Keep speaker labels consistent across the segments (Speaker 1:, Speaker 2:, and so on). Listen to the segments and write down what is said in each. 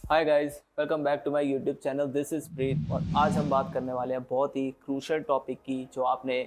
Speaker 1: Hi guys, welcome back to my YouTube channel. This is Preet और आज हम बात करने वाले हैं बहुत ही क्रूशियल टॉपिक की, जो आपने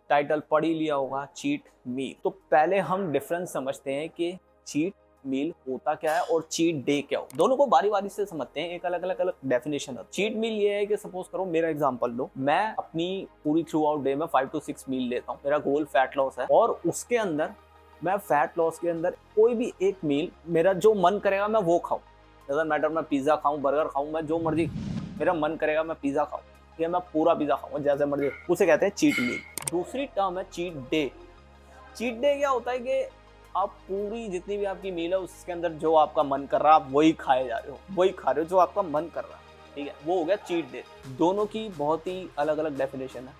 Speaker 1: टाइटल पढ़ ही लिया होगा, चीट मील। तो पहले हम डिफरेंस समझते हैं कि चीट मील होता क्या है और चीट डे क्या हो। दोनों को बारी बारी से समझते हैं, एक अलग डेफिनेशन है। चीट मील ये है कि सपोज करो, मेरा एग्जांपल लो, मैं अपनी पूरी थ्रू आउट डे में 5 to 6 मील लेता हूँ। मेरा गोल फैट लॉस है और उसके अंदर मैं फैट लॉस के अंदर कोई भी एक मील मेरा जो मन करेगा मैं वो खाऊं। डजंट मैटर, मैं पिज्जा खाऊं, बर्गर खाऊं, मैं जो मर्जी मेरा मन करेगा मैं पिज्जा खाऊं या मैं पूरा पिज्जा खाऊंगा जैसे मर्जी, उसे कहते हैं चीट मील। दूसरी टर्म है चीट डे। चीट डे क्या होता है कि आप पूरी जितनी भी आपकी मील है उसके अंदर जो आपका मन कर रहा है आप वही खाए जा रहे हो, वही खा रहे हो जो आपका मन कर रहा है। ठीक है, वो हो गया चीट डे। दोनों की बहुत ही अलग अलग डेफिनेशन है।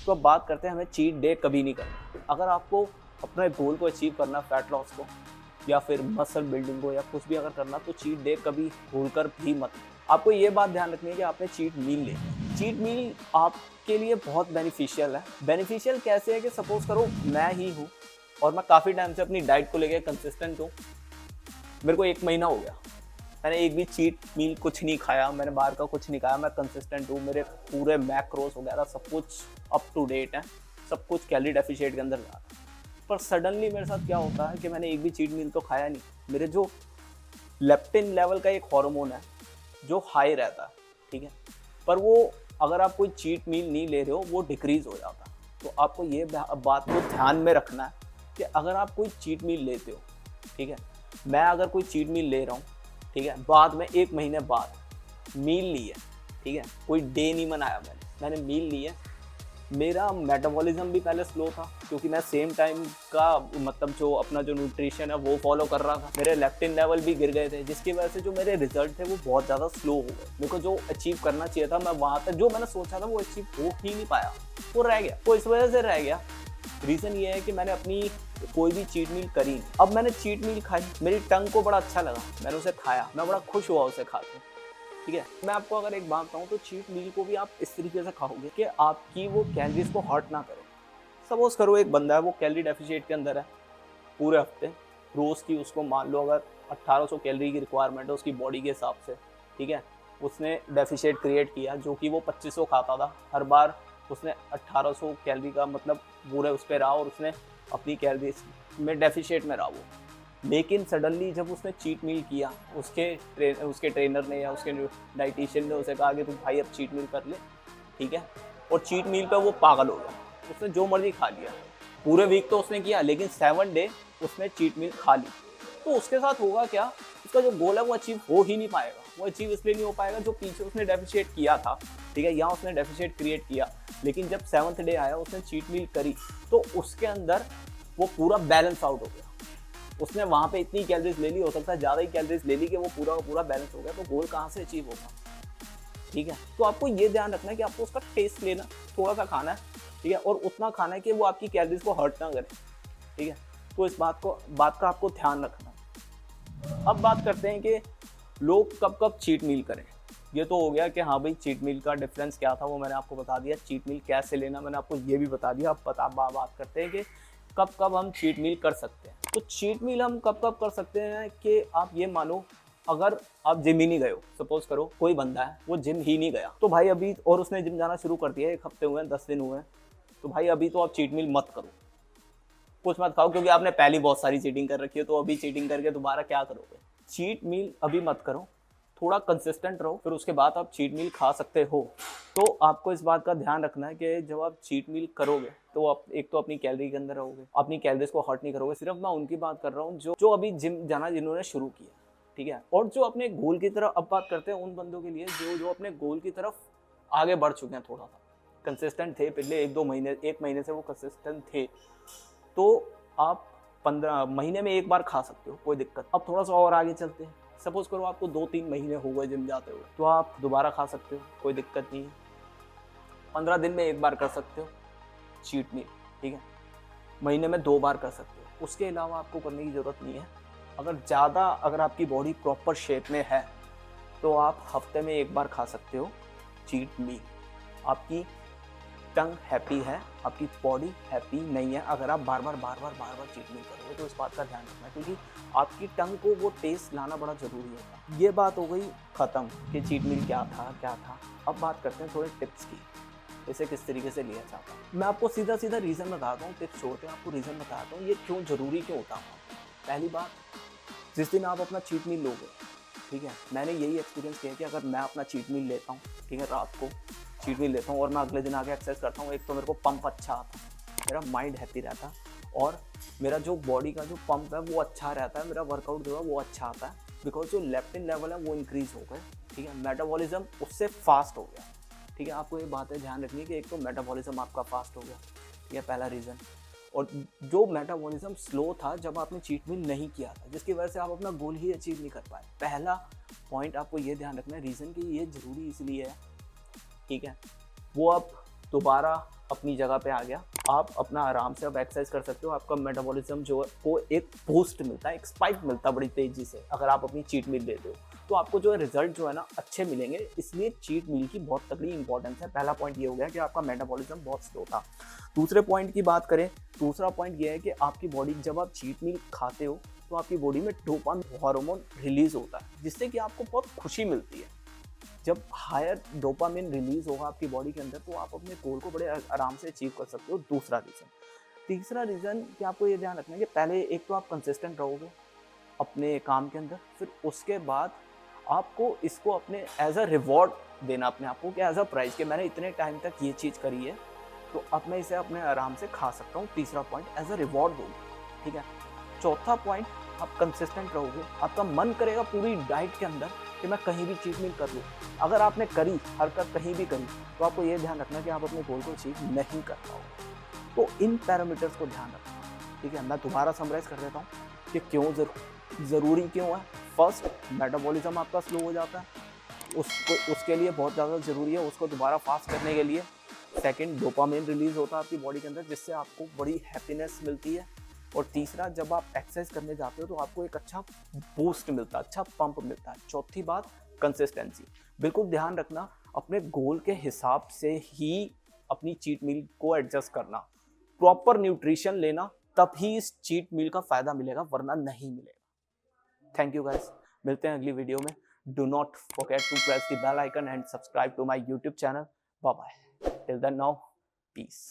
Speaker 1: तो अब बात करते हैं हमें चीट डे कभी नहीं करना। अगर आपको अपने गोल को अचीव करना, फैट लॉस को या फिर मसल बिल्डिंग को या कुछ भी अगर करना, तो चीट डे कभी भूलकर भी मत। आपको ये बात ध्यान रखनी है कि आपने चीट मील ले। चीट मील आपके लिए बहुत बेनिफिशियल है। बेनिफिशियल कैसे है कि सपोज करो मैं ही हूँ और मैं काफ़ी टाइम से अपनी डाइट को लेकर कंसिस्टेंट हूँ। मेरे को 1 महीना हो गया, मैंने एक भी चीट मील कुछ नहीं खाया, मैंने बाहर का कुछ नहीं खाया, मैं कंसिस्टेंट हूँ, मेरे पूरे मैक्रोस वगैरह सब कुछ अप टू डेट है, सब कुछ कैलोरी डेफिशिएट के अंदर जा रहा है। पर सडनली मेरे साथ क्या होता है कि मैंने एक भी चीट मील तो खाया नहीं, मेरे जो लेप्टिन लेवल का एक हार्मोन है जो हाई रहता है, ठीक है, पर वो अगर आप कोई चीट मील नहीं ले रहे हो वो डिक्रीज हो जाता है। तो आपको ये बात को ध्यान में रखना है कि अगर आप कोई चीट मील लेते हो, ठीक है, मैं अगर कोई चीट मील ले रहा हूँ, ठीक है, बाद में 1 महीने बाद मील ली है, ठीक है, कोई डे नहीं मनाया मैंने मील ली है, मेरा मेटाबॉलिज्म भी पहले स्लो था क्योंकि मैं सेम टाइम का मतलब जो अपना जो न्यूट्रिशन है वो फॉलो कर रहा था। मेरे लेप्टिन लेवल भी गिर गए थे, जिसकी वजह से जो मेरे रिजल्ट थे वो बहुत ज़्यादा स्लो हो गए। मेरे को जो अचीव करना चाहिए था, मैं वहाँ तक जो मैंने सोचा था वो अचीव हो ही नहीं पाया, वो रह गया। वो इस वजह से रह गया, रीज़न ये है कि मैंने अपनी कोई भी चीट मील करी नहीं। अब मैंने चीट मील खाई, मेरी टंग को बड़ा अच्छा लगा, मैंने उसे खाया, मैं बड़ा खुश हुआ उसे खा के। ठीक है, मैं आपको अगर एक बात बताऊं तो चीट मील को भी आप इस तरीके से खाओगे कि आपकी वो कैलोरीज को हर्ट ना करे। सपोज करो एक बंदा है, वो कैलोरी डेफिशिएट के अंदर है पूरे हफ्ते, रोज की उसको मान लो अगर 1800 कैलोरी की रिक्वायरमेंट है उसकी बॉडी के हिसाब से, ठीक है, उसने डेफिशिएट क्रिएट किया जो कि वो 2500 खाता था हर बार, उसने 1800 कैलोरी का मतलब पूरे उस पर रहा और उसने अपनी कैलोरीज में डेफिशिएट में रहा वो। लेकिन सडनली जब उसने चीट मील किया, उसके ट्रेनर ने या उसके डाइटिशियन ने उसे कहा कि तुम भाई अब चीट मील कर ले, ठीक है, और चीट मील पे वो पागल हो गया, उसने जो मर्जी खा लिया। पूरे वीक तो उसने किया लेकिन 7 डे उसने चीट मील खा ली। तो उसके साथ होगा क्या, उसका जो गोल है वो अचीव हो ही नहीं पाएगा। वो अचीव इसलिए नहीं हो पाएगा जो पीछे उसने डेफिशिएट किया था, ठीक है, यहाँ उसने डेफिशिएट क्रिएट किया, लेकिन जब 7th डे आया उसने चीट मील करी तो उसके अंदर वो पूरा बैलेंस आउट हो गया। उसने वहां पे इतनी कैलोरीज ले ली, हो सकता है ज़्यादा ही कैलोरीज ले ली कि वो पूरा का पूरा बैलेंस हो गया, तो गोल कहाँ से अचीव होगा। ठीक है, तो आपको ये ध्यान रखना है कि आपको उसका टेस्ट लेना, थोड़ा सा खाना है, ठीक है, और उतना खाना है कि वो आपकी कैलोरीज को हर्ट ना करे। ठीक है, तो इस बात का आपको ध्यान रखना है। अब बात करते हैं कि लोग कब कब चीट मील करें। ये तो हो गया कि हाँ भाई चीट मील का डिफरेंस क्या था वो मैंने आपको बता दिया, चीट मील कैसे लेना मैंने आपको ये भी बता दिया। अब बात करते हैं कि कब कब हम चीट मील कर सकते हैं। तो चीट मील हम कब कब कर सकते हैं कि आप ये मानो, अगर आप जिम ही नहीं गए हो, सपोज करो कोई बंदा है वो जिम ही नहीं गया, तो भाई अभी, और उसने जिम जाना शुरू कर दिया, 1 हफ्ते हुए हैं, 10 दिन हुए हैं, तो भाई अभी तो आप चीट मील मत करो, कुछ मत खाओ, क्योंकि आपने पहली बहुत सारी चीटिंग कर रखी है, तो अभी चीटिंग करके दोबारा क्या करोगे। चीट मील अभी मत करो, थोड़ा कंसिस्टेंट रहो, फिर उसके बाद आप चीट मील खा सकते हो। तो आपको इस बात का ध्यान रखना है कि जब आप चीट मील करोगे तो आप एक तो अपनी कैलोरी के अंदर रहोगे, अपनी कैलोरीज को हर्ट नहीं करोगे। सिर्फ मैं उनकी बात कर रहा हूँ जो अभी जिम जाना जिन्होंने शुरू किया, ठीक है, और जो अपने गोल की तरफ, अब बात करते हैं उन बंदों के लिए जो अपने गोल की तरफ आगे बढ़ चुके हैं, थोड़ा सा कंसिस्टेंट थे पिछले 1-2 महीने, 1 महीने से वो कंसिस्टेंट थे, तो आप 15 महीने में एक बार खा सकते हो, कोई दिक्कत। अब थोड़ा सा और आगे चलते हैं, सपोज करो आपको 2-3 महीने हो गए जिम जाते हुए, तो आप दोबारा खा सकते हो, कोई दिक्कत नहीं है। 15 दिन में एक बार कर सकते हो चीट मील, ठीक है, महीने में 2 बार कर सकते हो, उसके अलावा आपको करने की ज़रूरत नहीं है। अगर आपकी बॉडी प्रॉपर शेप में है तो आप हफ्ते में 1 बार खा सकते हो चीट मील। आपकी टंग हैप्पी है, आपकी बॉडी हैप्पी नहीं है अगर आप बार बार चीट मील करोगे। तो इस बात का ध्यान रखना, क्योंकि आपकी टंग को वो टेस्ट लाना बड़ा ज़रूरी होता है। ये बात हो गई ख़त्म कि चीट मील क्या था। अब बात करते हैं थोड़े टिप्स की, इसे किस तरीके से लिया जाता है। मैं आपको सीधा रीज़न बताता हूँ, टिप्स छोड़ते हैं, आपको रीज़न बताता हूँ ये क्यों ज़रूरी क्यों होता है। पहली बात, जिस दिन आप अपना चीट मील लोगे, ठीक है, मैंने यही एक्सपीरियंस किया कि अगर मैं अपना चीट मील लेता हूँ, ठीक है, रात को चीट मील लेता हूँ और मैं अगले दिन आके एक्सरसाइज करता हूँ, एक तो मेरे को पंप अच्छा आता है, मेरा माइंड हैप्पी रहता है और मेरा जो बॉडी का जो पंप है वो अच्छा रहता है, मेरा वर्कआउट जो है वो अच्छा आता है, बिकॉज जो लेप्टिन लेवल है वो इंक्रीज हो गए, ठीक है, मेटाबॉलिज्म उससे फास्ट हो गया, ठीक है। आपको ये बातें ध्यान रखनी है कि एक तो मेटाबॉलिज्म आपका फास्ट हो गया, ये पहला रीज़न। और जो मेटाबॉलिज्म स्लो था जब आपने चीट मील नहीं किया था, जिसकी वजह से आप अपना गोल ही अचीव नहीं कर पाए। पहला पॉइंट आपको ये ध्यान रखना है, रीज़न कि ये ज़रूरी इसलिए है, ठीक है, वो अब दोबारा अपनी जगह पे आ गया। आप अपना आराम से अब एक्सरसाइज कर सकते हो, आपका मेटाबॉलिज्म जो है वो एक बूस्ट मिलता है, एक स्पाइक मिलता है बड़ी तेज़ी से अगर आप अपनी चीट मील लेते हो, तो आपको जो है रिजल्ट जो है ना अच्छे मिलेंगे। इसलिए चीट मील की बहुत तगड़ी इंपॉर्टेंस है। पहला पॉइंट ये हो गया कि आपका मेटाबॉलिज्म बहुत स्लो था। दूसरे पॉइंट की बात करें, दूसरा पॉइंट ये है कि आपकी बॉडी जब आप चीट मील खाते हो तो आपकी बॉडी में डोपामिन हार्मोन रिलीज होता है, जिससे कि आपको बहुत खुशी मिलती है। जब हायर डोपामिन रिलीज होगा आपकी बॉडी के अंदर तो आप अपने गोल को बड़े आराम से अचीव कर सकते हो। दूसरा रीज़न। तीसरा रीज़न कि आपको ये ध्यान रखना है कि पहले एक तो आप कंसिस्टेंट रहोगे अपने काम के अंदर, फिर उसके बाद आपको इसको अपने एज अ रिवॉर्ड देना अपने आप को, कि एज अ प्राइज कि मैंने इतने टाइम तक ये चीज़ करी है तो अब मैं इसे अपने आराम से खा सकता हूँ। तीसरा पॉइंट एज अ रिवॉर्ड दोगे, ठीक है। चौथा पॉइंट, आप कंसिस्टेंट रहोगे, आपका मन करेगा पूरी डाइट के अंदर कि मैं कहीं भी चीट मील कर लूँ। अगर आपने करी हरकत कहीं भी करी तो आपको ये ध्यान रखना कि आप अपने गोल को अचीव नहीं कर पाओगे। तो इन पैरामीटर्स को ध्यान रखना, ठीक है। मैं दोबारा समराइज कर देता हूँ कि क्यों ज़रूरी क्यों है। फर्स्ट, मेटाबॉलिज्म आपका स्लो हो जाता है, उसके लिए बहुत ज़्यादा ज़रूरी है उसको दोबारा फास्ट करने के लिए। सेकंड, डोपामिन रिलीज होता है आपकी बॉडी के अंदर, जिससे आपको बड़ी हैप्पीनेस मिलती है। और तीसरा, जब आप एक्सरसाइज करने जाते हो तो आपको एक अच्छा बूस्ट मिलता है, अच्छा पंप मिलता है। चौथी बात, कंसिस्टेंसी। बिल्कुल ध्यान रखना, अपने गोल के हिसाब से ही अपनी चीट मील को एडजस्ट करना, प्रॉपर न्यूट्रिशन लेना, तभी इस चीट मील का फायदा मिलेगा, वरना नहीं मिलेगा। थैंक यू गाइस, मिलते हैं अगली वीडियो में। Do not forget to press the bell icon and subscribe to my YouTube channel. Bye bye, till then, now piece.